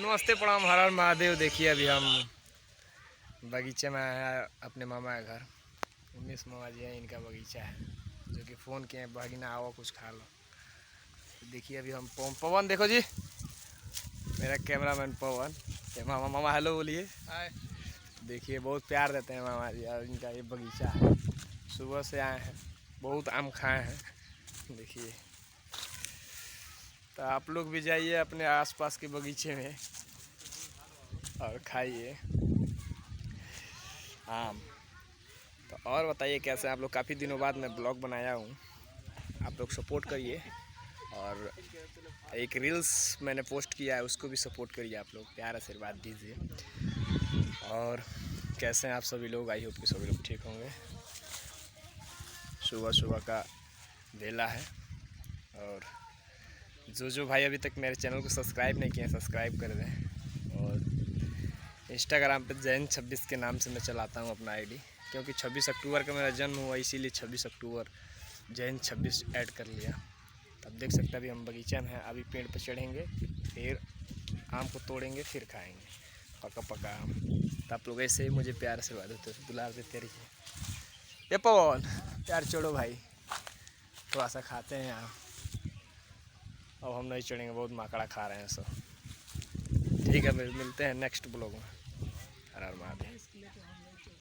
नमस्ते प्रणाम, हर हर महादेव। देखिए अभी हम बगीचे में आए हैं अपने मामा के घर। उमेश मामा जी हैं, इनका बगीचा है, जो कि फ़ोन किए भागिना आओ कुछ खा लो। देखिए अभी हम पवन, देखो जी मेरा कैमरामैन पवन। ये मामा, मामा हेलो बोलिए। हाय। देखिए बहुत प्यार देते हैं मामा जी, और इनका ये बगीचा है। सुबह से आए हैं, बहुत आम खाए हैं। देखिए तो आप लोग भी जाइए अपने आसपास के बगीचे में और खाइए आम। तो और बताइए कैसे आप लोग। काफ़ी दिनों बाद मैं ब्लॉग बनाया हूँ, आप लोग सपोर्ट करिए। और एक रील्स मैंने पोस्ट किया है, उसको भी सपोर्ट करिए आप लोग, प्यार आशीर्वाद दीजिए। और कैसे हैं आप सभी लोग? आई होप कि सभी लोग ठीक होंगे। सुबह सुबह का वेला है, और जो भाई अभी तक मेरे चैनल को सब्सक्राइब नहीं किए हैं सब्सक्राइब कर दें। और इंस्टाग्राम पे जैन26 के नाम से मैं चलाता हूँ अपना आईडी, क्योंकि 26 अक्टूबर का मेरा जन्म हुआ, इसीलिए 26 अक्टूबर जैन26 ऐड कर लिया। तब देख सकते हैं अभी हम बगीचे में हैं। अभी पेड़ पर चढ़ेंगे, फिर आम को तोड़ेंगे, फिर खाएंगे पका पका आम। तो आप लोग ऐसे ही मुझे प्यार आशीर्वाद देते दुलार देते रहिए। ये पवन प्यार छोड़ो भाई, थोड़ा सा खाते हैं आम। अब हम नहीं चढ़ेंगे, बहुत माकड़ा खा रहे हैं सब। ठीक है, मिलते हैं नेक्स्ट ब्लॉग में। हर हर महादेव।